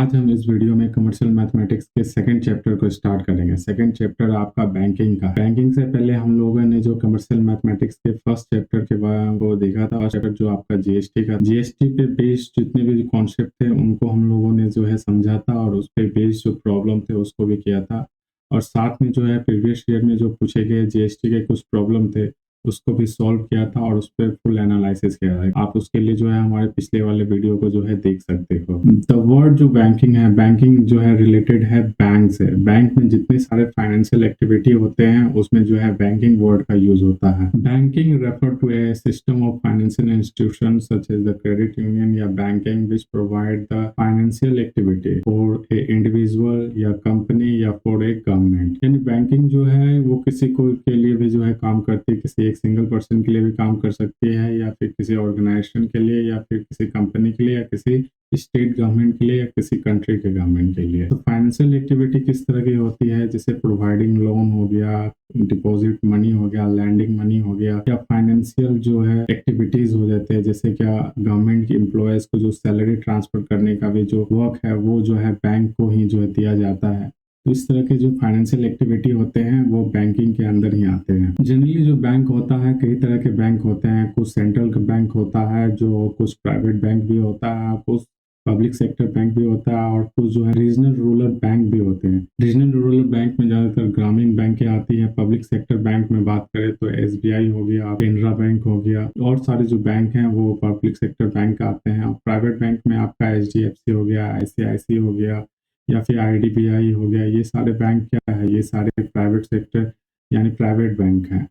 आज हम इस वीडियो में कमर्शियल मैथमेटिक्स के सेकंड चैप्टर को स्टार्ट करेंगे। सेकंड चैप्टर आपका बैंकिंग का। बैंकिंग से पहले हम लोगों ने जो कमर्शियल मैथमेटिक्स के फर्स्ट चैप्टर के बारे वो देखा था, चैप्टर जो आपका जीएसटी का, जीएसटी पे बेस्ड जितने भी कॉन्सेप्ट थे उनको हम लोगों ने जो है समझा था और उस पे बेस्ड जो प्रॉब्लम थे उसको भी किया था। और साथ में जो है प्रीवियस ईयर में जो पूछे गए जीएसटी के कुछ प्रॉब्लम थे उसको भी सॉल्व किया था और उस पर फुल एनालिसिस किया है। आप उसके लिए जो है हमारे पिछले वाले वीडियो को जो है देख सकते हो। द वर्ड जो बैंकिंग है, बैंकिंग जो है रिलेटेड है बैंक से। बैंक में जितने सारे फाइनेंशियल एक्टिविटी होते हैं उसमें जो है बैंकिंग वर्ड का यूज होता है। Banking refer to a system of financial institution such as the credit union या banking which provide the financial activity for a individual या कंपनी या फॉर ए गवर्नमेंट। यानी बैंकिंग जो है वो किसी को के लिए भी जो है काम करती है, किसी एक सिंगल पर्सन के लिए भी काम कर सकती है या फिर किसी ऑर्गेनाइजेशन के लिए या फिर किसी कंपनी के लिए या किसी स्टेट गवर्नमेंट के लिए या किसी कंट्री के गवर्नमेंट के लिए। तो फाइनेंशियल एक्टिविटी किस तरह की होती है, जैसे प्रोवाइडिंग लोन हो गया, डिपॉजिट मनी हो गया, लैंडिंग मनी हो गया, या फाइनेंशियल जो है एक्टिविटीज हो जाते हैं, जैसे क्या गवर्नमेंट के एम्प्लॉयज को जो सैलरी ट्रांसफर करने का भी जो वर्क है वो जो है बैंक को ही जो है दिया जाता है। तो इस तरह के जो फाइनेंशियल एक्टिविटी होते हैं वो बैंकिंग के अंदर ही आते हैं। जनरली जो बैंक होता है, कई तरह के बैंक होते हैं। कुछ सेंट्रल का बैंक होता है, जो कुछ प्राइवेट बैंक भी होता है, कुछ पब्लिक सेक्टर बैंक भी होता है और कुछ जो है रीजनल रूरल बैंक भी होते हैं। रीजनल रूरल बैंक में ज़्यादातर ग्रामीण बैंकें आती हैं। पब्लिक सेक्टर बैंक में बात करें तो एसबीआई हो गया, केनरा बैंक हो गया, और सारे जो बैंक हैं वो पब्लिक सेक्टर बैंक आते हैं। और प्राइवेट बैंक में आपका एचडीएफसी हो गया, आईसीआईसी हो गया या फिर आईडीबीआई हो गया। ये सारे बैंक क्या है, ये सारे प्राइवेट सेक्टर यानी प्राइवेट बैंक हैं।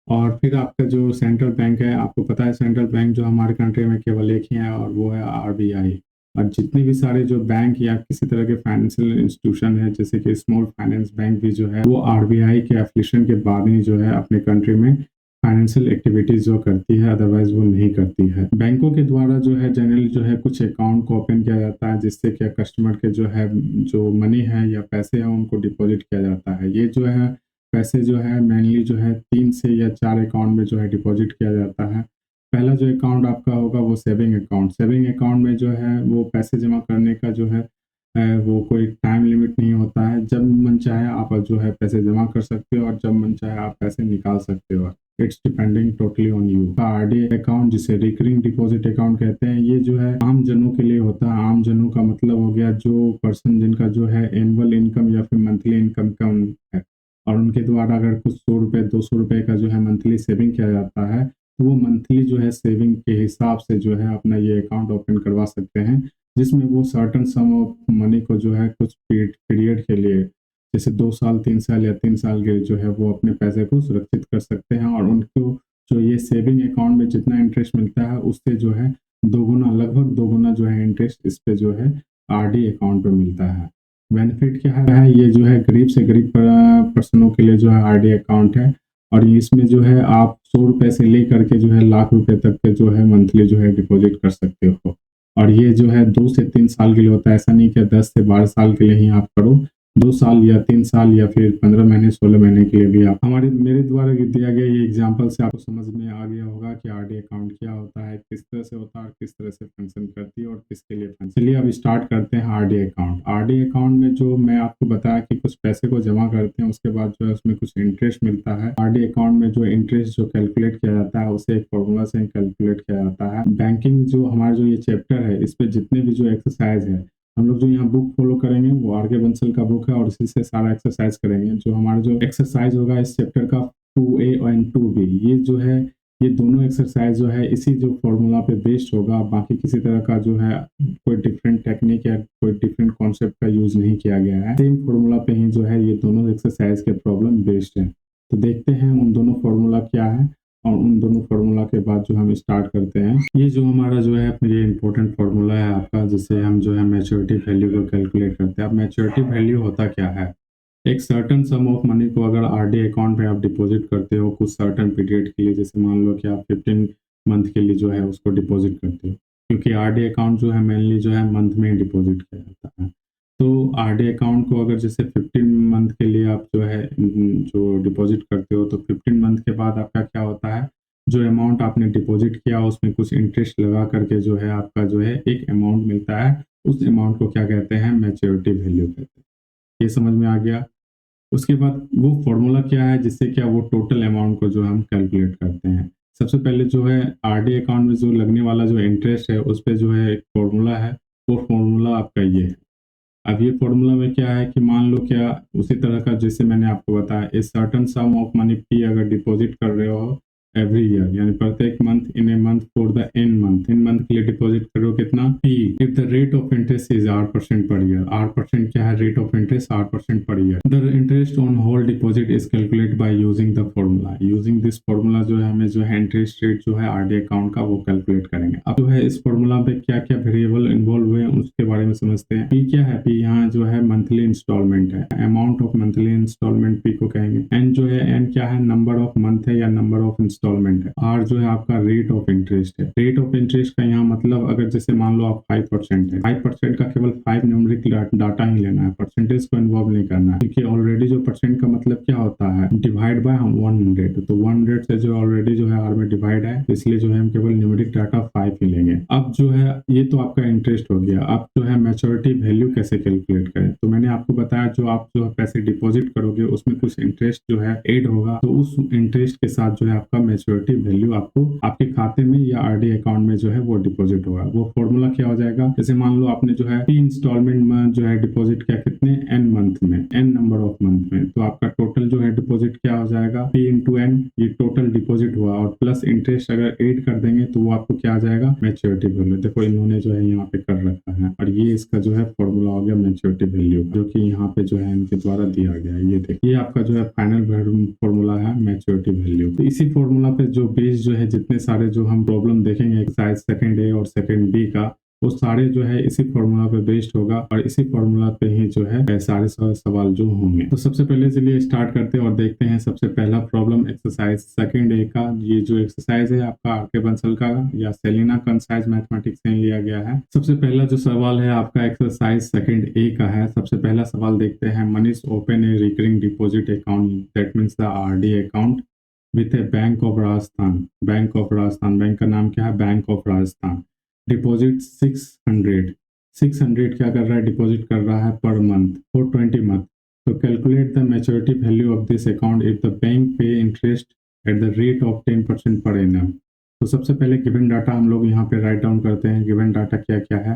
और फिर आपका जो सेंट्रल बैंक है, आपको पता है सेंट्रल बैंक जो हमारे कंट्री में केवल एक ही है और वो है आरबीआई। और जितने भी सारे जो बैंक या किसी तरह के फाइनेंशियल इंस्टीट्यूशन है, जैसे कि स्मॉल फाइनेंस बैंक भी जो है वो आरबीआई के एफिलिएशन के बाद ही जो है अपने कंट्री में फाइनेंशियल एक्टिविटीज जो करती है, अदरवाइज वो नहीं करती है। बैंकों के द्वारा जो है जनरली जो है कुछ अकाउंट को ओपन किया जाता है, जिससे क्या कस्टमर के जो है जो मनी है या पैसे हैं उनको डिपॉजिट किया जाता है। ये जो है पैसे जो है मेनली जो है 3 से या 4 अकाउंट में जो है डिपॉजिट किया जाता है। पहला जो अकाउंट आपका होगा वो सेविंग अकाउंट। सेविंग अकाउंट में जो है वो पैसे जमा करने का जो है वो कोई टाइम लिमिट नहीं होता है। जब मन चाहे आप जो है पैसे जमा कर सकते हो और जब मन चाहे आप पैसे निकाल सकते हो। It's depending totally on you. RD account जिसे रिकरिंग डिपॉजिट अकाउंट कहते हैं, ये जो है आम जनों के लिए होता है। आम जनों का मतलब हो गया जो पर्सन जिनका जो है एनुअल इनकम या फिर मंथली इनकम कम है और उनके द्वारा अगर कुछ 100 रुपये 200 रुपये का जो है मंथली सेविंग किया जाता है, तो वो मंथली जो है सेविंग के हिसाब से जो है अपना ये अकाउंट ओपन करवा सकते हैं, जिसमें वो सर्टन सम ऑफ मनी को जो है कुछ पीरियड के लिए, जैसे 2 साल 3 साल या 3 साल के जो है वो अपने पैसे को सुरक्षित कर सकते हैं। और उनको जो ये सेविंग अकाउंट में जितना इंटरेस्ट मिलता है उससे जो है दोगुना, लगभग दोगुना जो है इंटरेस्ट इस पे जो है आरडी अकाउंट पे मिलता है। बेनिफिट क्या है, ये जो है गरीब से गरीब पर्सनों के लिए जो है आरडी अकाउंट है और इसमें जो है आप 100 रुपये से लेकर के जो है लाख रुपए तक के जो है मंथली जो है डिपॉजिट कर सकते हो। और ये जो है 2 से 3 साल के लिए होता है, ऐसा नहीं कि 10 से 12 साल के लिए ही आप करो। 2 साल या 3 साल या फिर 15 महीने 16 महीने के लिए भी आप। मेरे द्वारा दिया गया ये एग्जांपल से आपको समझ में आ गया होगा कि आरडी अकाउंट क्या होता है, किस तरह से होता है और किस तरह से फंक्शन करती है और किसके लिए फंक्शन। चलिए अब स्टार्ट करते हैं आरडी अकाउंट। आरडी अकाउंट में जो मैं आपको बताया कि कुछ पैसे को जमा करते हैं, उसके बाद जो है उसमें कुछ इंटरेस्ट मिलता है। आरडी अकाउंट में जो इंटरेस्ट जो कैलकुलेट किया जाता है उसे एक फॉर्मूला से कैलकुलेट किया जाता है। बैंकिंग जो हमारा जो ये चैप्टर है, इस पे जितने भी जो एक्सरसाइज है, हम लोग जो यहाँ बुक फॉलो करेंगे वो आर के बंसल का बुक है और इसी से सारा एक्सरसाइज करेंगे। जो हमारा जो एक्सरसाइज होगा इस चैप्टर का 2A एंड 2B, ये जो है ये दोनों एक्सरसाइज जो है इसी जो फॉर्मूला पे बेस्ड होगा। बाकी किसी तरह का जो है कोई डिफरेंट टेक्निक या कोई डिफरेंट कॉन्सेप्ट का यूज नहीं किया गया है। सेम फॉर्मूला पे ही जो है ये दोनों एक्सरसाइज के प्रॉब्लम बेस्ड है। तो देखते हैं उन दोनों फॉर्मूला क्या है और उन दोनों फार्मूला के बाद जो हम स्टार्ट करते हैं। ये जो हमारा जो है ये इंपॉर्टेंट फार्मूला है आपका, जिससे हम जो है मैच्योरिटी वैल्यू को कैलकुलेट करते हैं। अब मैच्योरिटी वैल्यू होता क्या है, एक सर्टन सम ऑफ मनी को अगर आरडी अकाउंट में आप डिपॉजिट करते हो कुछ सर्टन पीरियड के लिए, जैसे मान लो कि आप 15 मंथ के लिए जो है उसको डिपॉजिट करते हो, क्योंकि आरडी अकाउंट जो है मेनली जो है मंथ में डिपॉजिट किया जाता है। तो आरडी अकाउंट को अगर जैसे 15 मंथ के लिए आप जो है जो डिपॉजिट करते हो, तो 15 मंथ के बाद आपका क्या होता है, जो अमाउंट आपने डिपॉजिट किया उसमें कुछ इंटरेस्ट लगा करके जो है आपका जो है एक अमाउंट मिलता है उस अमाउंट को क्या कहते हैं, मैच्योरिटी वैल्यू कहते हैं। ये समझ में आ गया। उसके बाद वो फॉर्मूला क्या है जिससे क्या वो टोटल अमाउंट को जो हम कैलकुलेट करते हैं। सबसे पहले जो है आरडी अकाउंट में जो लगने वाला जो इंटरेस्ट है उस पे जो है एक फॉर्मूला है, वो फॉर्मूला आपका ये है। अब ये फॉर्मूला में क्या है कि मान लो क्या उसी तरह का जैसे मैंने आपको बताया, a certain some of money P अगर डिपॉजिट कर रहे हो एवरी ईयर, यानी प्रत्येक month in a month for the in month के लिए डिपॉजिट करो कितना P, if the rate of interest is 8% per year. 8% क्या है, rate of interest 8% per year. The interest on whole deposit is calculate by using the formula. Using this formula जो है हमें जो है इंटरेस्ट रेट जो है आरडी अकाउंट का वो कैलकुलेट करेंगे। अब जो है इस फॉर्मूला पे क्या क्या वेरिएबल इन्वॉल्व हुए हैं उसके बारे में समझते हैं। पी क्या है, पी यहाँ जो है मंथली इंस्टॉलमेंट है, amount of monthly instalment P को कहेंगे। एन जो है, एन क्या है, नंबर ऑफ मंथ है या नंबर ऑफ इंस्टॉलमेंट है। आर जो है आपका रेट ऑफ इंटरेस्ट है। रेट ऑफ इंटरेस्ट का यहाँ मतलब अगर जैसे मान लो आप 5% है, 5% का केवल 5 न्यूमेरिक डाटा ही लेना है, परसेंटेज को इन्वॉल्व नहीं करना है, क्योंकि ऑलरेडी जो परसेंट का मतलब क्या होता है, डिवाइड बाय 100, तो 100 से जो ऑलरेडी जो है आर में डिवाइड है, इसलिए जो है हम केवल न्यूमेरिक डाटा 5 ही लेंगे। अब जो है ये तो आपका इंटरेस्ट हो गया। अब जो है मैच्योरिटी वैल्यू कैसे कैलकुलेट करें, तो मैंने आपको बताया जो आप जो पैसे डिपॉजिट करोगे उसमें कुछ इंटरेस्ट जो है ऐड होगा, तो उस इंटरेस्ट के साथ जो है आपका मैच्योरिटी वैल्यू आपको आपके खाते में या आरडी अकाउंट में जो है वो डिपॉजिट होगा। वो फॉर्मूला क्या हो जाएगा, जैसे मान लो आपने जो है 3 इंस्टॉलमेंट में जो है डिपॉजिट किया कितने, एन मंथ में, एन नंबर ऑफ मंथ में, तो आपका टोटल जो है डिपॉजिट क्या हो जाएगा, पी इंटू एन, ये टोटल डिपॉजिट हुआ, और प्लस इंटरेस्ट अगर ऐड कर देंगे तो वो आपको क्या आ जाएगा, मैच्योरिटी वैल्यू। देखो इन्होंने जो है यहाँ पे कर रखा है, और ये इसका जो है फॉर्मूला हो गया मैच्योरिटी वैल्यू, जो कि यहाँ पे जो है इनके द्वारा दिया गया है। ये देखिए ये आपका जो है फाइनल फॉर्मूला है मैच्योरिटी वैल्यू। तो इसी फॉर्मूला पे जो बेस जो है जितने सारे जो हम प्रॉब्लम देखेंगे एक्सरसाइज सेकंड ए और सेकंड बी का, वो सारे जो है इसी फॉर्मूला पे बेस्ड होगा, और इसी फॉर्मूला पे ही जो है सारे सवाल जो होंगे। तो सबसे पहले चलिए स्टार्ट करते हैं और देखते हैं सबसे पहला प्रॉब्लम एक्सरसाइज सेकंड ए का। ये जो एक्सरसाइज है आपका आर के बंसल का या सेलिना कंसाइज मैथमेटिक्स से लिया गया है। सबसे पहला जो सवाल है आपका एक्सरसाइज सेकंड ए का है। सबसे पहला सवाल देखते हैं, Manish open A recurring deposit account, that means the RD account with A bank of Rajasthan. Bank of Rajasthan, bank का नाम क्या है, बैंक ऑफ राजस्थान। डिपॉजिट 600 क्या कर रहा है, डिपॉजिट कर रहा है पर मंथ फॉर 20 मंथ। तो calculate the maturity value of this account if the bank pay interest at the rate of 10% per annum. तो सबसे पहले गिवन डाटा हम लोग यहाँ पे राइट डाउन करते हैं। गिवन डाटा क्या क्या है,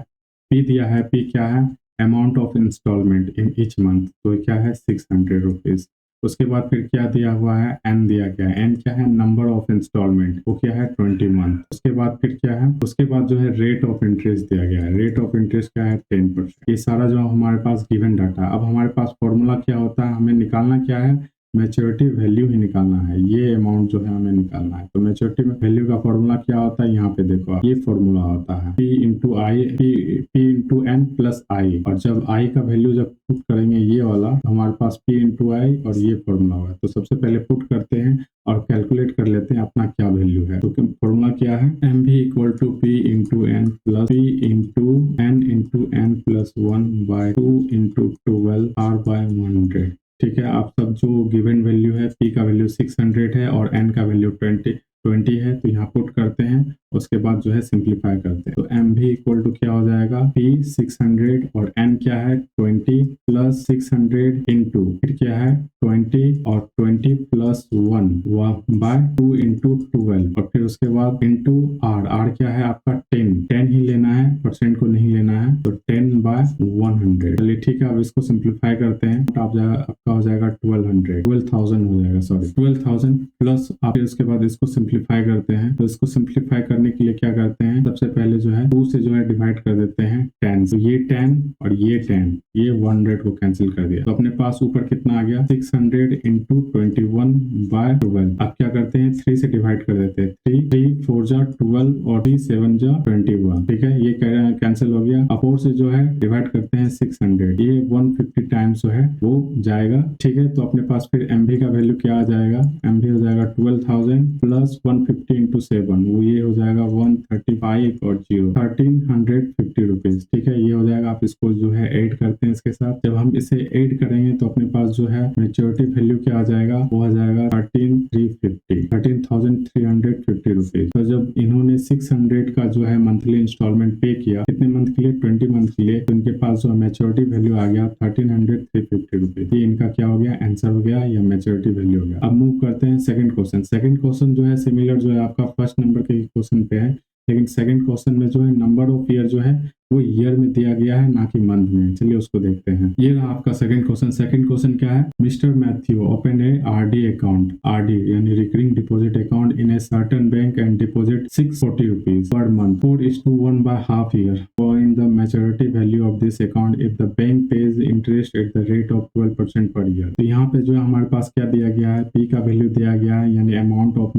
पी दिया है, पी क्या है, amount of instalment in each month, तो क्या है 600 रुपीज। उसके बाद फिर क्या दिया हुआ है, एन दिया गया है, एन क्या है, नंबर ऑफ इंस्टॉलमेंट, वो क्या है 20 मंथ। उसके बाद फिर क्या है, उसके बाद जो है रेट ऑफ इंटरेस्ट दिया गया है, रेट ऑफ इंटरेस्ट क्या है 10%। ये सारा जो हमारे पास गिवन डाटा। अब हमारे पास फॉर्मूला क्या होता है, हमें निकालना क्या है, मैच्योरिटी वैल्यू ही निकालना है। ये अमाउंट जो है हमें निकालना है। तो मैच्योरिटी वैल्यू का फॉर्मूला क्या होता है, यहाँ पे देखो आप, ये फॉर्मूला होता है P इंटू आई, P इंटू एन प्लस आई, और जब आई का वैल्यू जब पुट करेंगे ये वाला, तो हमारे पास P इंटू आई और ये फॉर्मूला होगा। तो सबसे पहले पुट करते हैं और कैलकुलेट कर लेते हैं अपना क्या वैल्यू है। तो फॉर्मूला क्या है, एम भी equal to P into N plus P into N plus 1/2 into 12 R by 100। ठीक है, आप सब जो गिवन वैल्यू है, पी का वैल्यू 600 है और एन का वैल्यू 20 है, तो यहाँ पुट करते हैं, उसके बाद जो है सिंप्लीफाई करते हैं। तो एम भी इक्वल टू क्या हो जाएगा, पी 600 और एन क्या है 20 प्लस 600 इंटू फिर क्या है 20 और 20 प्लस 1/2 इंटू 12, और फिर उसके बाद इंटू आर, आर क्या है आपका 10 ही लेना है, परसेंट को नहीं लेना है, तो 10/100। चलिए ठीक है, अब इसको सिंप्लीफाई करते हैं, तो आपका हो जाएगा 12,000 हो जाएगा, सॉरी 12,000 प्लस आप फिर उसके बाद इसको सिंप्लीफाई करते हैं। तो इसको सिंप्लीफाई करने के लिए क्या करते हैं, सबसे पहले जो है 2 से जो है डिवाइड कर देते हैं 10, तो ये 10 और ये 10, ये 100 को कैंसिल कर दिया, तो अपने पास ऊपर कितना आ गया 600 इंटू 21/12। अब क्या करते हैं 3 से डिवाइड कर देते हैं, 3 4 जा 12 और 3 7 जा 21। ठीक है, ये कैंसिल हो गया। अब 4 से जो है डिवाइड करते हैं 600, ये 150 टाइम्स जो है वो जाएगा। ठीक है, तो अपने पास फिर एमबी का वैल्यू क्या आ जाएगा, एमबी हो जाएगा 12,000 प्लस 150 इंटू 7, वो ये हो जाएगा 135 और 0 1350 रुपीज। ठीक है, ये हो जाएगा जाएगा, आप इसको जो है ऐड करते हैं इसके साथ। जब हम इसे ऐड करेंगे तो अपने पास जो है मैच्योरिटी वैल्यू क्या आ जाएगा, वो आ जाएगा 13,350 रुपीज। तो जब इन्होंने 600 का जो है मंथली इंस्टॉलमेंट पे किया, कितने मंथ के लिए, 20 मंथ के लिए, तो इनके पास जो मैच्योरिटी वैल्यू आ गया 13,350 रुपीज। ये इनका क्या हो गया, आंसर हो गया या मैच्योरिटी वैल्यू हो गया। अब मूव करते हैं सेकंड क्वेश्चन। सेकंड क्वेश्चन जो है सिमिलर जो है आपका फर्स्ट नंबर के क्वेश्चन पे है, लेकिन सेकंड क्वेश्चन में जो है नंबर ऑफ ईयर जो है वो ईयर में दिया गया है, ना कि मंथ में। चलिए उसको देखते हैं। ये रहा आपका सेकंड क्वेश्चन। सेकंड क्वेश्चन क्या है, मिस्टर मैथ्यू ओपन ए आरडी अकाउंट, आरडी यानी recurring deposit account in a certain bank and deposit 640 rupees per month 4:1 by half year. Find the maturity value of this account if the bank pays interest at the rate of 12% per year. तो यहाँ पे जो है हमारे पास क्या दिया गया है, P का वैल्यू दिया गया है, यानी अमाउंट ऑफ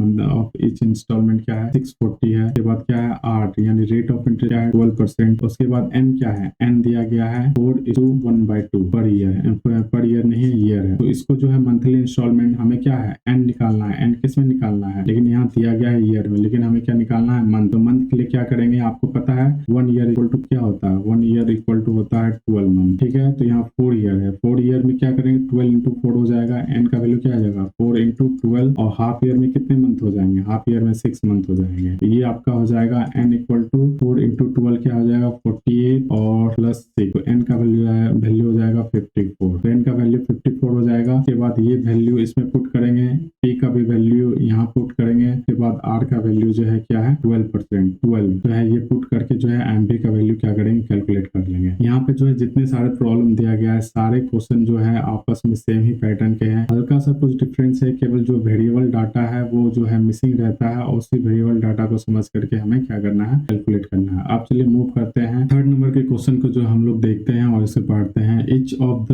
ईच इंस्टॉलमेंट क्या है 640 है। उसके बाद क्या है 8, यानी रेट ऑफ इंटरेस्ट क्या है 12%। उसके बाद N क्या है, N दिया गया है 4:1/2 पर ईयर नहीं है, ईयर है। तो इसको जो है मंथली इंस्टॉलमेंट हमें क्या है N निकालना है। N किस में निकालना है, लेकिन यहाँ दिया गया है ईयर में, लेकिन हमें क्या निकालना है मंथ। तो मंथ के लिए क्या करेंगे, आपको पता है 1 ईयर इक्वल टू क्या होता है, 1 ईयर इक्वल टू होता है 12 मंथ। ठीक है, तो यहाँ 4 ईयर है, 4 ईयर में क्या करेंगे 12 into 4 हो जाएगा। N का वैल्यू क्या आ जाएगा 4 into 12, और हाफ ईयर में कितने मंथ हो जाएंगे, हाफ ईयर में 6 मंथ हो जाएंगे। तो ये आपका हो जाएगा N इक्वल टू 4 into 12 क्या हो जाएगा 48 और प्लस 6। तो N का वैल्यू हो जाएगा 54। तो N का वैल्यू 54 हो जाएगा। उसके बाद ये वैल्यू इसमें पुट करेंगे, P का भी वैल्यू यहाँ पुट करेंगे। उसके बाद R का वैल्यू जो है क्या है 12%, 12 जो है ये पुट करके जो है MB का वैल्यू क्या करेंगे कैलकुलेट कर लेंगे। यहाँ पे जो है जितने सारे प्रॉब्लम दिया गया है, सारे क्वेश्चन जो है आपस में सेम ही पैटर्न के हैं। हल्का सा कुछ डिफरेंस है, केवल जो वेरिएबल डाटा है वो जो है मिसिंग रहता है, और उसी वेरिएबल डाटा को समझ करके हमें क्या करना है कैलकुलेट करना है। अब चलिए मूव करते हैं थर्ड नंबर के क्वेश्चन को जो हम लोग देखते हैं और इसे पढ़ते हैं। Each of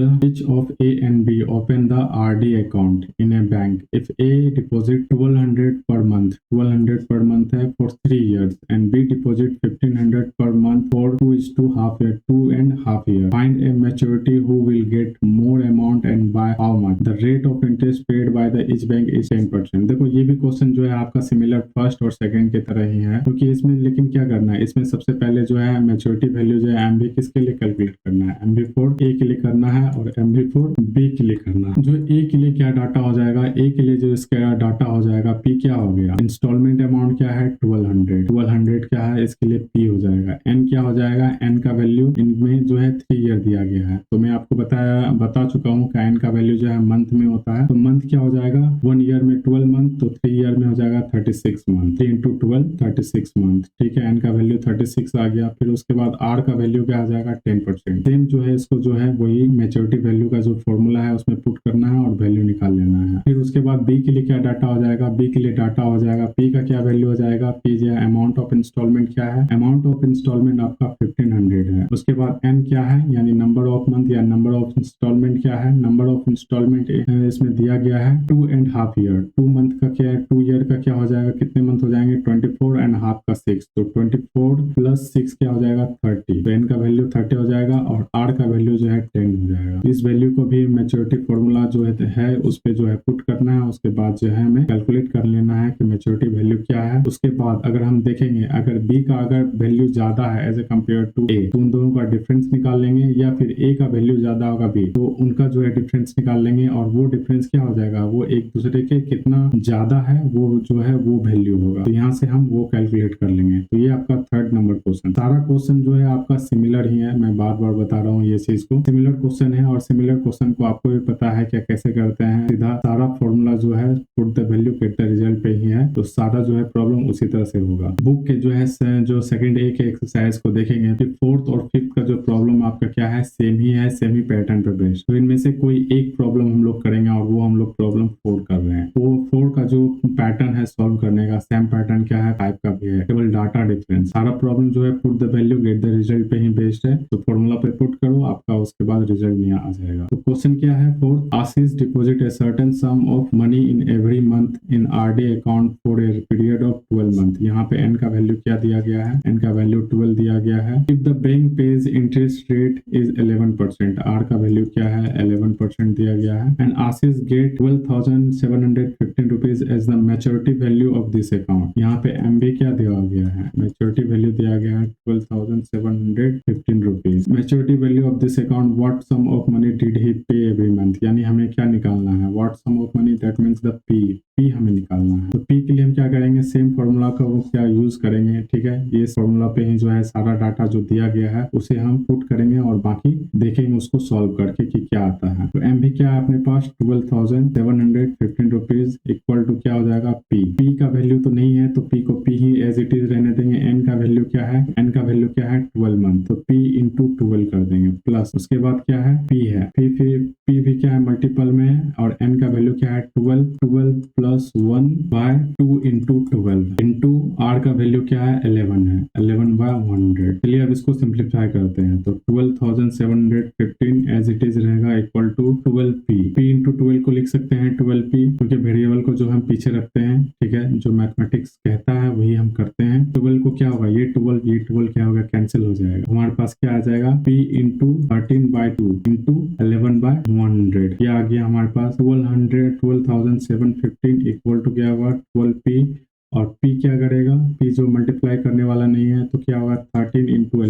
A and B open the RD account in a bank if A deposit 1200 per month, 1200 per month है for 3 years, and B deposit 1500 per month for 2.5 year. Find a maturity who will get more amount and by how much. The rate of interest paid by the each bank is 10%. देखो ये भी question जो है आपका similar first और second की तरह ही है, क्योंकि इसमें लेकिन क्या करना है, इसमें सबसे पहले जो है मैच्योरिटी वैल्यू जो है MB किसके लिए कैलकुलेट करना है, MB4 A के लिए करना है और MB4 B के लिए करना है। जो A के लिए क्या डाटा हो जाएगा, A के लिए जो इसका डाटा हो जाएगा P क्या हो गया, इंस्टॉलमेंट अमाउंट क्या है 1200 क्या है, इसके लिए P हो जाएगा। N क्या हो जाएगा, N का वैल्यू इनमें जो है 3 ईयर दिया गया है। तो मैं आपको बता चुका हूँ कि N का वैल्यू जो है मंथ में होता है। तो मंथ क्या हो जाएगा 1 ईयर में 12 मंथ, तो 3 ईयर में हो जाएगा 36 मंथ, 3 into 12 36 मंथ। ठीक है, N का वैल्यू 36 आ गया। फिर उसके बाद R का वैल्यू क्या आ जाएगा 10%। सेम जो है इसको जो है वही मैच्योरिटी वैल्यू का जो फॉर्मूला है उसमें पुट करना है और वैल्यू निकाल लेना है। फिर उसके बाद B के लिए क्या डाटा हो जाएगा, B के लिए डाटा हो जाएगा P का क्या वैल्यू हो जाएगा, P जो है अमाउंट ऑफ इंस्टॉलमेंट क्या है, अमाउंट ऑफ इंस्टॉलमेंट आपका 1500 है। उसके बाद N क्या है, यानी नंबर ऑफ मंथ या नंबर ऑफ इंस्टॉलमेंट क्या है, नंबर ऑफ इंस्टॉलमेंट इसमें दिया गया है 2.5 ईयर। 2 मंथ का क्या है, 2 ईयर का क्या हो जाएगा, कितने मंथ हो जाएंगे 24.5 का 6, तो 24 प्लस 6 क्या हो जाएगा 30। तो N का वैल्यू 30 हो जाएगा और R का वैल्यू जो है 10 हो जाएगा। इस वैल्यू को भी मैच्योरिटी फॉर्मूला जो है उस पे जो है पुट करना है। उसके बाद जो है हमें कैलकुलेट कर लेना है कि मैच्योरिटी वैल्यू क्या है। उसके बाद अगर हम देखेंगे अगर B का अगर वैल्यू ज्यादा है as a compare to A, तो उन दोनों का डिफरेंस निकाल लेंगे, या फिर A का वैल्यू ज्यादा होगा B, तो उनका जो है डिफरेंस निकाल लेंगे, और वो डिफरेंस क्या हो जाएगा, वो एक दूसरे के कितना ज्यादा है वो जो है वो वैल्यू होगा। तो यहाँ से हम वो कैलकुलेट कर लेंगे। तो ये आपका थर्ड नंबर क्वेश्चन। सारा क्वेश्चन जो है आपका सिमिलर ही है, मैं बार बार बता रहा हूँ ये चीज को, सिमिलर क्वेश्चन है। और सिमिलर क्वेश्चन को आपको भी पता है क्या कैसे करते हैं, सीधा सारा फॉर्मूला जो है put the value get the result पे ही है। तो सारा जो है प्रॉब्लम उसी तरह से होगा। बुक के जो है जो सेकंड ए के एक्सरसाइज को देखेंगे तो फोर्थ और फिफ्थ का जो प्रॉब्लम आपका क्या है सेम ही है, सेम ही पैटर्न पे बेस्ड। तो इनमें से कोई एक प्रॉब्लम हम लोग करेंगे और वो हम लोग प्रॉब्लम 4 कर रहे हैं। तो 4 का जो पैटर्न है सॉल्व करने का सेम पैटर्न क्या है 5 का भी है, केवल डाटा डिफरेंस। सारा प्रॉब्लम जो है put the value get the result पे ही बेस्ड है। तो फॉर्मूला पे पुट करो आपका, उसके बाद रिजल्ट नहीं आ जाएगा। तो क्वेश्चन क्या है, fourth, Ashish deposit a certain some of money in every month in RD account for a period of 12 month. यहाँ पे N का वैल्यू क्या दिया गया है, N का वैल्यू 12 दिया गया है। If the bank pays interest rate is 11%, R का वैल्यू क्या है 11% दिया गया है। And Ashish get 12,715 rupees as the maturity value of this account. यहाँ पे MB क्या दिया गया है, मैच्योरिटी वैल्यू दिया गया है 12,715 rupees. Rupees. Maturity value of this account, what sum of money did he pay every month, यानी हमें क्या निकालना है, what sum of money, that means the P हमें निकालना है। तो पी के लिए हम क्या करेंगे, सेम फॉर्मूला का वो क्या यूज करेंगे, ठीक है। ये फॉर्मूला पे ही जो है सारा डाटा जो दिया गया है उसे हम पुट करेंगे और बाकी देखेंगे उसको सॉल्व करके कि क्या आता है। तो एम भी क्या है अपने पास 12,715 रुपीज इक्वल टू क्या हो जाएगा पी का वैल्यू तो नहीं है तो पी को पी ही एज इट इज रहने देंगे। एन का वैल्यू क्या है, एन का वैल्यू क्या है 12 मंथ, तो पी इंटू 12 कर देंगे प्लस उसके बाद क्या है पी है, फिर पी भी क्या है मल्टीपल में है और एन का वैल्यू क्या है 12 plus 1 by 2 into 12 into R का वैल्यू क्या है 11 है, 11 बाय 100। चलिए अब इसको सिंप्लीफाई करते हैं तो 12,715 एज इट इज रहेगा इक्वल टू 12p इंटू 12 को लिख सकते हैं 12p, क्योंकि वेरिएबल को जो हम पीछे रखते हैं, ठीक है, जो मैथमेटिक्स कहता है वही हम करते हैं। 12 को क्या होगा, ये 12 क्या होगा, कैंसिल हो जाएगा। हमारे पास क्या आ जाएगा p इंटू 13/2 इंटू 11/100, ये आ गया हमारे पास 12,715 इक्वल टू क्या होगा 12p, और p क्या करेगा, p जो मल्टीप्लाई करने वाला नहीं है तो क्या होगा 13 इंटू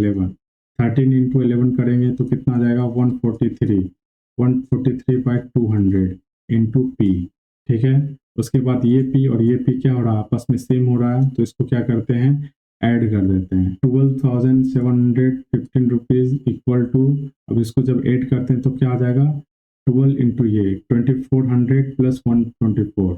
11 करेंगे तो कितना आ जाएगा 143/200 इंटू p, ठीक है। उसके बाद ये p और ये p क्या हो रहा है, आपस में सेम हो रहा है, तो इसको क्या करते हैं ऐड कर देते हैं। 12,715 रुपीज इक्वल टू, अब इसको जब ऐड करते हैं तो क्या आ जाएगा 12 इंटू ये 2400 प्लस 124,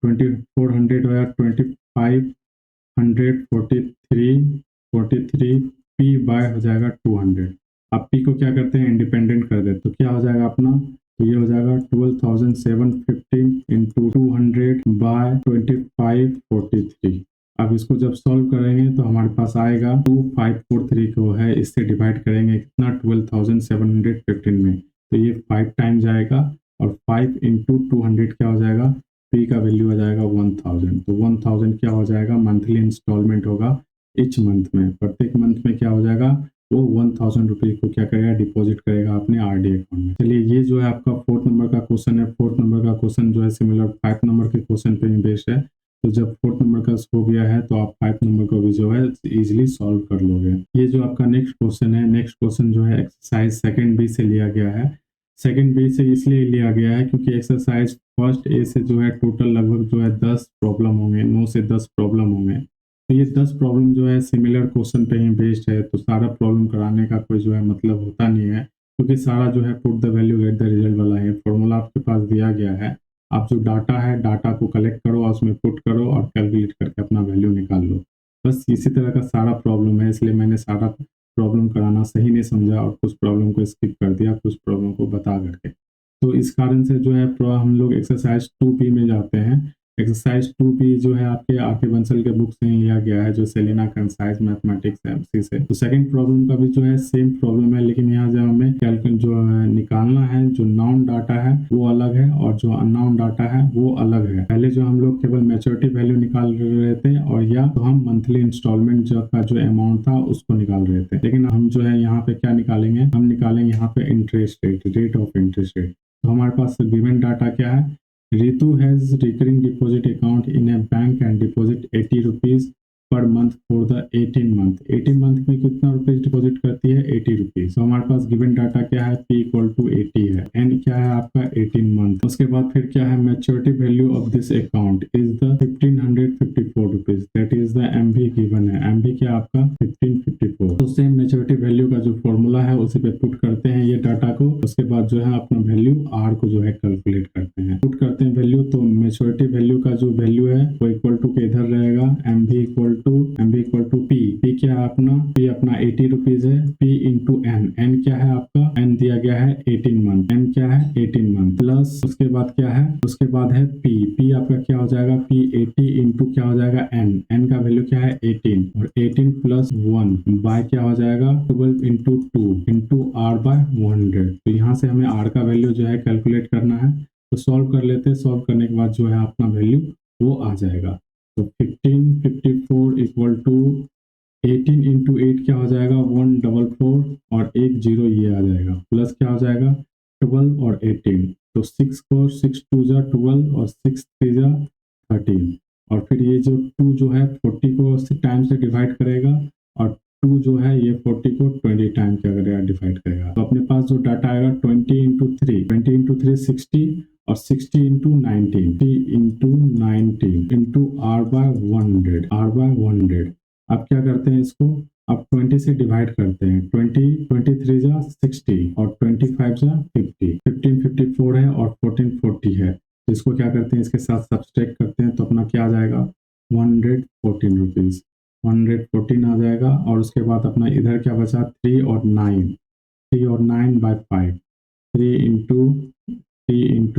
2400 हो या 2543 पी बाय हो जाएगा 200। अब पी को क्या करते हैं इंडिपेंडेंट कर देते, तो क्या हो जाएगा अपना, तो ये हो जाएगा 12,715 इंटू 200 बाय 2543। अब इसको जब सॉल्व करेंगे तो हमारे पास आएगा 2543 को है इससे डिवाइड करेंगे कितना 12,715 में, तो ये 5 टाइम जाएगा और 5 इंटू 200 क्या हो जाएगा, पी का वैल्यू आ जाएगा 1000। तो 1000 क्या हो जाएगा मंथली इंस्टॉलमेंट होगा इच मंथ में, प्रत्येक मंथ में क्या हो जाएगा वो 1000 रुपये को क्या करेगा डिपॉजिट करेगा अपने आरडी अकाउंट में। चलिए ये जो है आपका 4th नंबर का क्वेश्चन है। 4th नंबर का क्वेश्चन जो है सिमिलर 5 नंबर के क्वेश्चन पे बेस्ड है, तो जब 4th नंबर का हो गया है तो आप 5 नंबर को भी जो है इजीली सॉल्व कर लोगे। ये जो आपका नेक्स्ट क्वेश्चन है, नेक्स्ट क्वेश्चन जो है एक्सरसाइज सेकंड बी से लिया गया है। सेकंड बी से इसलिए लिया गया है क्योंकि एक्सरसाइज फर्स्ट ए से जो है टोटल लगभग जो है 10 प्रॉब्लम होंगे, 9 से 10 प्रॉब्लम होंगे। तो ये 10 प्रॉब्लम जो है सिमिलर क्वेश्चन पे ही बेस्ड है, तो सारा प्रॉब्लम कराने का कोई जो है मतलब होता नहीं है, क्योंकि सारा जो है put the value get the result वाला है। फॉर्मूला आपके पास दिया गया है, आप जो डाटा है डाटा को कलेक्ट करो और उसमें पुट करो और कैलकुलेट करके अपना वैल्यू निकाल लो। बस इसी तरह का सारा प्रॉब्लम है, इसलिए मैंने सारा प्रॉब्लम कराना सही नहीं समझा और कुछ प्रॉब्लम को स्किप कर दिया कुछ प्रॉब्लम को बता करके। तो इस कारण से जो है हम लोग एक्सरसाइज 2P में जाते हैं। एक्सरसाइज 2P जो है आपके आके बंसल के बुक से ही लिया गया है, जो सेलिना कंसाइज मैथमेटिक्स है उसी से। तो सेकंड प्रॉब्लम का भी जो है सेम प्रॉब्लम है, लेकिन यहाँ जो हमें कैलकुलेट जो है निकालना है, जो नाउन डाटा है वो अलग है और जो अननाउन डाटा है वो अलग है। पहले जो हम लोग केवल मैच्योरिटी वैल्यू निकाल रहे थे और या तो हम मंथली इंस्टॉलमेंट का जो अमाउंट था उसको निकाल रहे थे, लेकिन हम जो है यहाँ पे क्या निकालेंगे, हम निकालेंगे यहाँ पे interest rate, rate of interest rate. तो हमारे पास गिवन डाटा क्या है, Ritu has recurring deposit account in a bank and deposit 80 rupees per month for the 18 month। 18 month में कितना रुपीज डिपॉजिट करती है 80 रुपीज। तो हमारे पास गिवन डाटा क्या है P इक्वल टू 80 है, एन क्या है आपका 18 मंथ। उसके बाद फिर क्या है maturity value of this account is the 1554 rupees, that is the MV given है, MV क्या आपका 1554। तो सेम मैच्योरिटी वैल्यू का जो फॉर्मूला है उसी पे पुट करते हैं ये डाटा को, उसके बाद जो है अपना वैल्यू R को जो है कैलकुलेट करते हैं, पुट करते हैं वैल्यू। तो मैच्योरिटी वैल्यू का जो वैल्यू है वो इक्वल टू के इधर रहेगा MV इक्वल टू P क्या है अपना, P अपना 80 रुपीज है, P इंटू N क्या है आपका, N दिया गया है 18 मंथ, N क्या है 18 मंथ प्लस उसके बाद क्या है, उसके बाद है P आपका क्या हो जाएगा P 80 इंटू क्या हो जाएगा N का वैल्यू क्या है 18 और 18 प्लस 1 बाय क्या हो जाएगा 12 इंटू 2 इंटू R बाय 100। तो यहाँ से हमें R का वैल्यू जो है कैलकुलेट करना है, तो सॉल्व कर लेते हैं। सॉल्व करने के बाद जो है अपना वैल्यू वो आ जाएगा। तो 1554 इक्वल टू 18 इंटू 8 क्या हो जाएगा 144 और एक जीरो ये आ जाएगा, प्लस क्या हो जाएगा 12 और 18। तो 6 को 6 2 जा 12 और 6 3 जा 13 और फिर ये जो 2 जो है 40 को टाइम से डिवाइड करेगा और 2 जो है ये 40 को 20 टाइम क्या करेगा, डिवाइड करेगा। तो अपने पास जो डाटा आएगा 20 इंटू 3 60 और 60 इंटू 19 इंटू R/100। अब क्या करते हैं इसको, अब 20 से डिवाइड करते हैं। 23 जा 60 और 25 जा 50, 15 54 है और 14 40 है। तो इसको क्या करते हैं, इसके साथ सब्सट्रैक्ट करते हैं तो अपना क्या आ जाएगा, 114 रुपीज़, 114 आ जाएगा। और उसके बाद अपना इधर क्या बचा, 3 और 9 बाय 5, 3 इंटू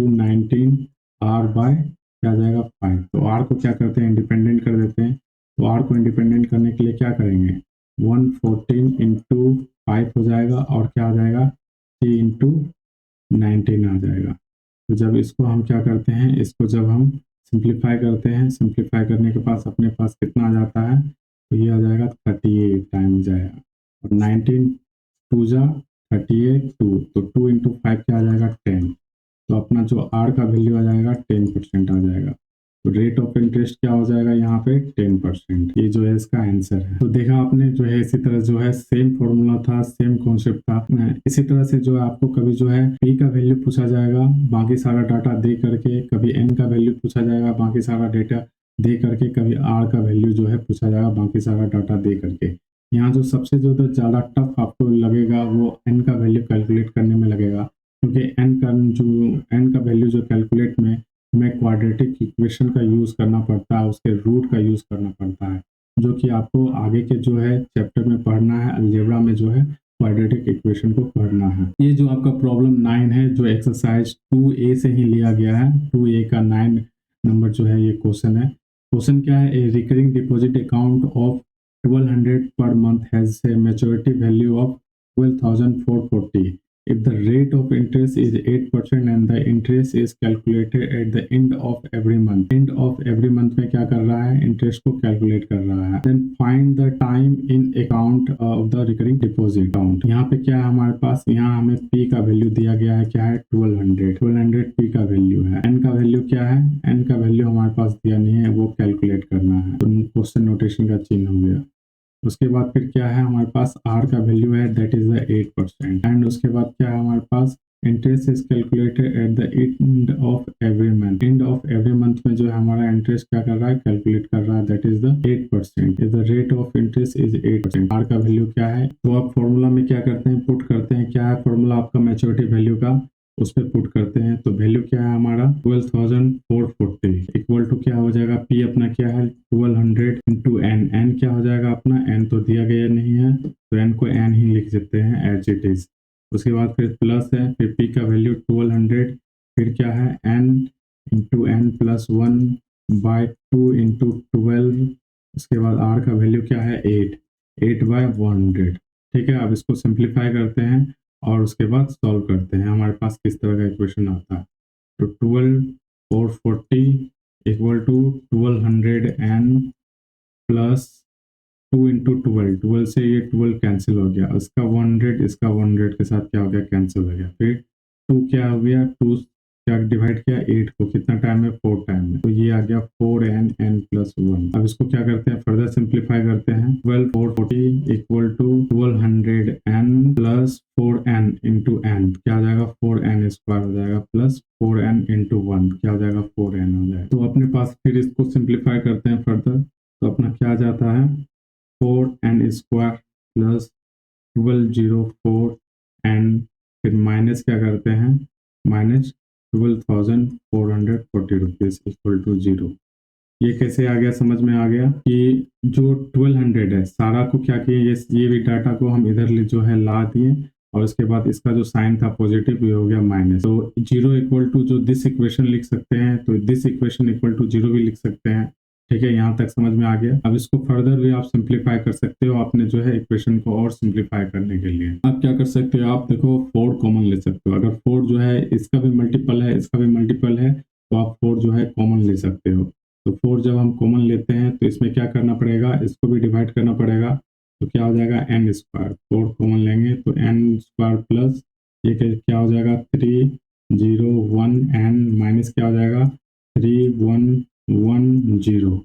19 R बाय क्या आ जाएगा 5। तो R को क्या करते हैं, इंडिपेंडेंट कर देते हैं। तो R को इंडिपेंडेंट करने के लिए क्या करेंगे, 114 इंटू 5 हो जाएगा और क्या आ जाएगा 3 इंटू 19 आ जाएगा। तो जब इसको हम क्या करते हैं, इसको जब हम सिंप्लीफाई करते हैं, सिंप्लीफाई करने के पास अपने पास कितना आ जाता है, तो ये आ जाएगा 38 टाइम जाएगा। और 19 2 जा 38 2, तो 2 इंटू 5 क्या आ जाएगा 10। तो अपना जो R का वैल्यू आ जाएगा 10% आ जाएगा। तो रेट ऑफ इंटरेस्ट क्या हो जाएगा यहाँ पे 10%। ये जो है इसका आंसर है। तो देखा आपने जो है, इसी तरह जो है सेम फॉर्मूला था, सेम कॉन्सेप्ट था। इसी तरह से जो है आपको कभी जो है P का वैल्यू पूछा जाएगा बाकी सारा डाटा दे करके, कभी N का वैल्यू पूछा जाएगा बाकी सारा डेटा दे करके, कभी R का वैल्यू जो है पूछा जाएगा बाकी सारा डाटा दे करके। यहाँ जो सबसे जो ज़्यादा टफ आपको लगेगा वो N का वैल्यू कैलकुलेट करने में लगेगा, क्योंकि N का वैल्यू जो कैलकुलेट में हमें क्वाड्रेटिक इक्वेशन का यूज़ करना पड़ता है, उसके रूट का यूज़ करना पड़ता है, जो कि आपको आगे के जो है चैप्टर में पढ़ना है। अलजेब्रा में जो है क्वाड्रेटिक इक्वेशन को पढ़ना है। ये जो आपका प्रॉब्लम 9 है, जो एक्सरसाइज 2A से ही लिया गया है, 2A का 9 नंबर जो है ये क्वेश्चन है। क्वेश्चन क्या है, a recurring deposit account of 1200 per month has a maturity value of 12,440. If the rate of interest is 8% and the interest is calculated at the end of every month. End of every month में क्या कर रहा है, interest को calculate कर रहा है। Then find the time in account of the recurring deposit account. यहाँ पे क्या है हमारे पास, यहाँ हमें P का वैल्यू दिया गया है, क्या है 1200 P का वैल्यू है। N का वैल्यू क्या है, N का वैल्यू हमारे पास दिया नहीं है, वो कैलकुलेट करना है। तो क्वेश्चन नोटेशन का चिन्ह हो गया। उसके बाद फिर क्या है हमारे पास, R का वैल्यू है दैट इज द 8%। एंड उसके बाद क्या है हमारे पास, interest is calculated at the end of every month. End of every month में जो है हमारा इंटरेस्ट क्या कर रहा है, कैलकुलेट कर रहा है, that is the 8%। If the rate of interest is 8%। R का वैल्यू क्या है, तो आप फॉर्मूला में क्या करते हैं, पुट करते हैं। क्या है फॉर्मूला आपका मैच्योरिटी वैल्यू का, उस पर पुट करते हैं। तो वैल्यू क्या है हमारा 12,440 इक्वल टू क्या हो जाएगा, P अपना क्या है 1200 इंटू N। N क्या हो जाएगा अपना, N तो दिया गया नहीं है तो N को N ही लिख देते हैं एज इट इज। उसके बाद फिर प्लस है, फिर P का वैल्यू 1200, फिर क्या है N into N plus 1 by 2 into 12। उसके बाद R का वैल्यू क्या है 8/100। ठीक है, अब इसको सिंप्लीफाई करते हैं और उसके बाद सॉल्व करते हैं, हमारे पास किस तरह का इक्वेशन आता है। तो 12,440 equal to 1200 N plus 2 into 12 से ये 12 कैंसिल हो गया, इसका 100 इसका 100 के साथ क्या हो गया, कैंसिल हो गया। फिर 2 क्या हो गया, 2 क्या डिवाइड किया 8 को, कितना टाइम में 4 टाइम में, तो ये आ गया 4N N प्लस 1। अब इसको क्या करते हैं, फर्दर सिंप्लीफाई करते हैं। 12,440 equal to 1200 N plus 4N into N, क्या आ जाएगा 4N स्क्वायर हो जाएगा, प्लस 4N इंटू 1 क्या हो जाएगा 4N हो जाएगा। तो अपने पास फिर इसको सिंप्लीफाई करते हैं फर्दर, तो अपना क्या आ जाता है 4N स्क्वायर प्लस 1204N, फिर माइनस क्या करते हैं, माइनस 12,440 रुपीज़ इक्वल टू 0। ये कैसे आ गया, समझ में आ गया कि जो 1200 है सारा को क्या किए, ये भी डाटा को हम इधर जो है ला दिए और उसके बाद इसका जो साइन था पॉजिटिव ये हो गया माइनस। तो 0 इक्वल टू जो दिस इक्वेशन लिख सकते हैं, तो दिस इक्वेशन इक्वल टू 0 भी लिख सकते हैं। ठीक है, यहाँ तक समझ में आ गया। अब इसको फर्दर भी आप सिंप्लीफाई कर सकते हो, आपने जो है इक्वेशन को और सिंप्लीफाई करने के लिए आप क्या कर सकते हो, आप देखो 4 कॉमन ले सकते हो। अगर 4 जो है इसका भी मल्टीपल है, इसका भी मल्टीपल है, तो आप 4 जो है कॉमन ले सकते हो। तो 4 जब हम कॉमन लेते हैं तो इसमें क्या करना पड़ेगा, इसको भी डिवाइड करना पड़ेगा, तो क्या हो जाएगा N स्क्वायर। 4 कॉमन लेंगे तो N स्क्वायर प्लस ये क्या हो जाएगा 301N माइनस क्या हो जाएगा 3110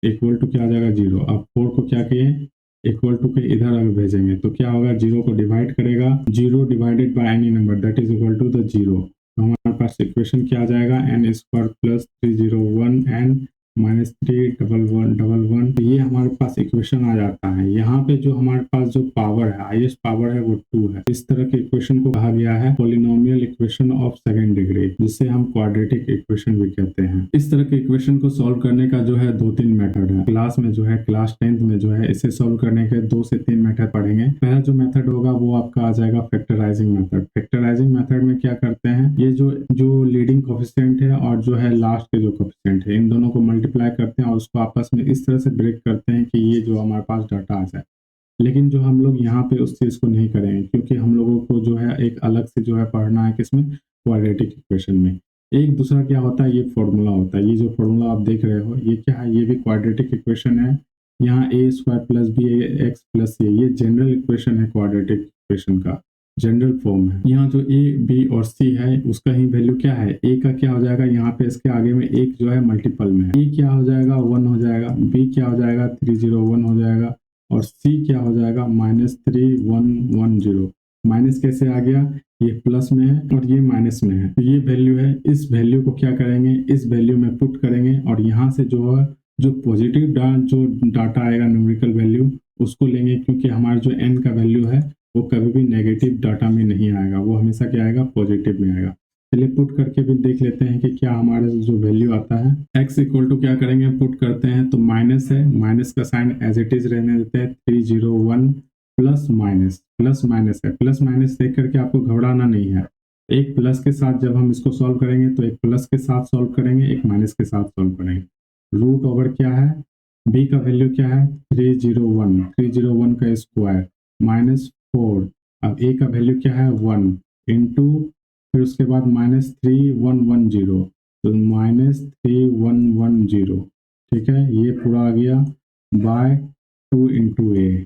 इक्वल टू क्या आ जाएगा 0। अब 4 को क्या किए इक्वल टू के इधर अगर भेजेंगे तो क्या होगा, 0 को डिवाइड करेगा, 0 divided by any number that is equal to the 0। तो हमारे पास इक्वेशन क्या आ जाएगा, N square plus 301 N minus 31111। ये हमारे पास इक्वेशन आ जाता है। यहाँ पे जो हमारे पास जो पावर है, हाईएस्ट पावर है, वो 2 है। इस तरह के इक्वेशन को कहा गया है polynomial equation of second degree, जिसे हम क्वाड्रेटिक इक्वेशन भी कहते हैं। इस तरह के इक्वेशन को सॉल्व करने का जो है 2-3 मेथड है। क्लास में जो है, क्लास 10th में जो है, इसे सॉल्व करने के 2 से 3 मेथड पढ़ेंगे। पहला जो मेथड होगा वो आपका आ जाएगा फैक्टराइजिंग मेथड। फैक्टराइजिंग मेथड में क्या करते हैं, ये जो लीडिंग कोफिशिएंट है और जो है लास्ट के जो कोफिशिएंट है, इन दोनों को मल्टीप्लाई करते हैं और उसको आपस में इस तरह से ब्रेक करते हैं कि ये जो हमारे पास डाटा आ जाए। लेकिन जो हम लोग यहाँ पे उस चीज़ को नहीं करेंगे, क्योंकि हम लोगों को जो है एक अलग से जो है पढ़ना है, किसमें, क्वाड्रेटिक इक्वेशन में। एक दूसरा क्या होता है, ये फॉर्मूला होता है। ये जो फॉर्मूला आप देख रहे हो, ये क्या है, ये भी क्वाड्रेटिक इक्वेशन है। यहाँ a square plus b x plus ये जनरल इक्वेशन है, क्वाड्रेटिक इक्वेशन का जनरल फॉर्म है। यहाँ जो ए बी और सी है, उसका ही वैल्यू क्या है, ए का क्या हो जाएगा, यहाँ पे इसके आगे में एक जो है मल्टीपल में है, ए क्या हो जाएगा 1 हो जाएगा, बी क्या हो जाएगा 301 हो जाएगा, और C क्या हो जाएगा -3110। माइनस कैसे आ गया, ये प्लस में है और ये माइनस में है, तो ये वैल्यू है। इस वैल्यू को क्या करेंगे, इस वैल्यू में पुट करेंगे और यहाँ से जो है जो पॉजिटिव जो डाटा आएगा, न्यूमेरिकल वैल्यू, उसको लेंगे, क्योंकि हमारा जो n का वैल्यू है वो कभी भी नेगेटिव डाटा में नहीं आएगा, वो हमेशा क्या आएगा, पॉजिटिव में आएगा। चलिए पुट करके भी देख लेते हैं कि क्या हमारा जो वैल्यू आता है। x इक्वल टू क्या करेंगे, पुट करते हैं तो माइनस है, माइनस का साइन एज इट इज रहने देते हैं, 301 प्लस माइनस है। प्लस माइनस देख करके आपको घबराना नहीं है। एक प्लस के साथ जब हम इसको सॉल्व करेंगे तो एक प्लस के साथ सॉल्व करेंगे, एक माइनस के साथ सॉल्व करेंगे। रूट ओवर क्या है, b का वैल्यू क्या है 301 का स्क्वायर माइनस 4। अब a का वैल्यू क्या है 1 इंटू, फिर उसके बाद -3110, तो -3110, ठीक है, ये पूरा आ गया बाय 2 इंटू ए।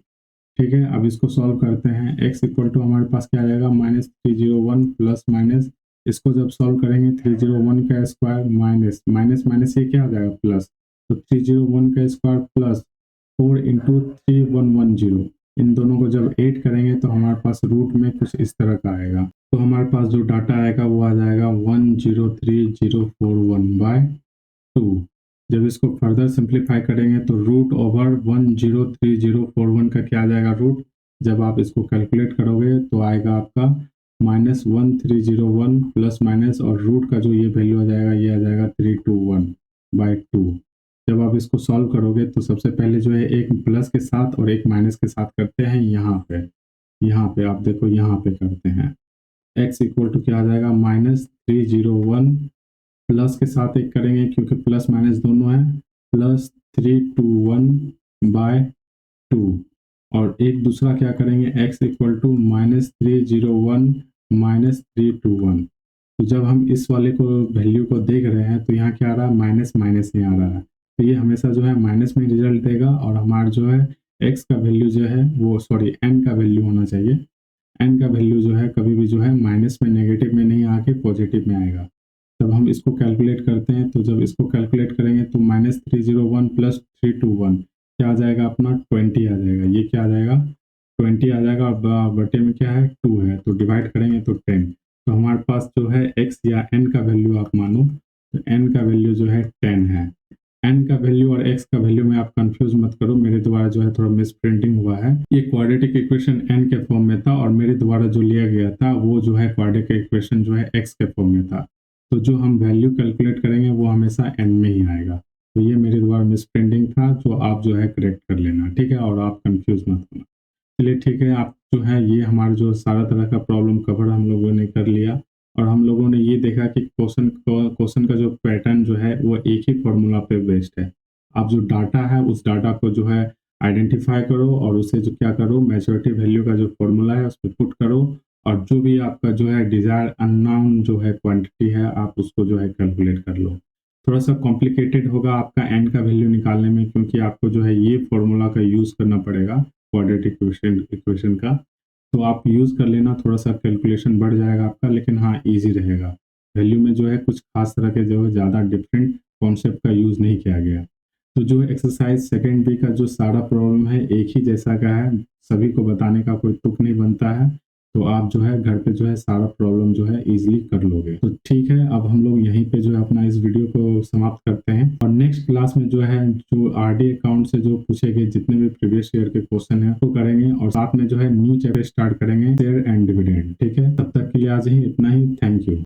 ठीक है, अब इसको सॉल्व करते हैं। x इक्वल टू हमारे पास क्या आ जाएगा, -301 प्लस माइनस, इसको जब सॉल्व करेंगे 301 का स्क्वायर माइनस माइनस माइनस, ये क्या आ जाएगा प्लस, तो 301 का स्क्वायर प्लस 4 इंटू 3110। इन दोनों को जब ऐड करेंगे तो हमारे पास रूट में कुछ इस तरह का आएगा। तो हमारे पास जो डाटा आएगा वो आ जाएगा 103041/2। जब इसको फर्दर सिंप्लीफाई करेंगे तो रूट ओवर 103041 का क्या आ जाएगा रूट, जब आप इसको कैलकुलेट करोगे तो आएगा आपका -1301 प्लस माइनस, और रूट का जो ये वैल्यू आ जाएगा, ये आ जाएगा 321/2। जब आप इसको सॉल्व करोगे तो सबसे पहले जो है एक प्लस के साथ और एक माइनस के साथ करते हैं। यहाँ पे आप देखो, यहाँ पे करते हैं। x इक्वल टू क्या आ जाएगा, -301 प्लस के साथ एक करेंगे क्योंकि प्लस माइनस दोनों है, प्लस 321/2, और एक दूसरा क्या करेंगे, x इक्वल टू -301 -321। तो जब हम इस वाले को वैल्यू को देख रहे हैं तो यहाँ क्या आ रहा है, माइनस माइनस ही आ रहा है, तो ये हमेशा जो है माइनस में रिजल्ट देगा, और हमारा जो है x का वैल्यू जो है वो, सॉरी, n का वैल्यू होना चाहिए, n का वैल्यू जो है कभी भी जो है माइनस में, नेगेटिव में नहीं आके पॉजिटिव में आएगा। तब हम इसको कैलकुलेट करते हैं, तो जब इसको कैलकुलेट करेंगे तो -301 प्लस 321 क्या आ जाएगा अपना 20 आ जाएगा। ये क्या आ जाएगा 20 आ जाएगा, और बटे में क्या है 2 है, तो डिवाइड करेंगे तो 10। तो हमारे पास जो है x या n का वैल्यू आप मानो तो n का वैल्यू जो है 10 है। n का वैल्यू और x का वैल्यू में आप कंफ्यूज मत करो, मेरे द्वारा जो है थोड़ा मिस प्रिंटिंग हुआ है। ये क्वाड्रेटिक इक्वेशन n के फॉर्म में था और मेरे द्वारा जो लिया गया था वो जो है क्वाड्रेटिक इक्वेशन जो है x के फॉर्म में था। तो जो हम वैल्यू कैलकुलेट करेंगे वो हमेशा n में ही आएगा। तो ये मेरे द्वारा मिस प्रिंटिंग था, जो आप जो है करेक्ट कर लेना, ठीक है, और आप कंफ्यूज मत होना। चलिए ठीक है, आप जो है ये हमारा जो सारा तरह का प्रॉब्लम कवर हम लोगों ने कर लिया, और हम लोगों ने ये देखा कि क्वेश्चन का जो पैटर्न जो है वो एक ही फॉर्मूला पे बेस्ड है। आप जो डाटा है उस डाटा को जो है आइडेंटिफाई करो और उसे जो क्या करो, मैच्योरिटी वैल्यू का जो फॉर्मूला है उस पर पुट करो, और जो भी आपका जो है डिजायर अननोन जो है क्वांटिटी है आप उसको जो है कैलकुलेट कर लो। थोड़ा सा कॉम्प्लिकेटेड होगा आपका एन का वैल्यू निकालने में, क्योंकि आपको जो है ये फॉर्मूला का यूज़ करना पड़ेगा क्वाड्रेटिक इक्वेशन का। तो आप यूज़ कर लेना, थोड़ा सा कैलकुलेशन बढ़ जाएगा आपका, लेकिन हाँ ईजी रहेगा। वैल्यू में जो है कुछ खास तरह के जो है ज़्यादा डिफरेंट कॉन्सेप्ट का यूज़ नहीं किया गया। तो जो एक्सरसाइज सेकंड बी का जो सारा प्रॉब्लम है एक ही जैसा का है, सभी को बताने का कोई तुक नहीं बनता है, तो आप जो है घर पे जो है सारा प्रॉब्लम जो है इजीली कर लोगे। तो ठीक है, अब हम लोग यहीं पे जो है अपना इस वीडियो को समाप्त करते हैं और नेक्स्ट क्लास में जो है जो आरडी अकाउंट से जो पूछे गए जितने भी प्रीवियस ईयर के क्वेश्चन है वो करेंगे और साथ में जो है न्यू चैप्टर स्टार्ट करेंगे शेयर एंड डिविडेंड। ठीक है, तब तक के लिए आज ही इतना ही। Thank you.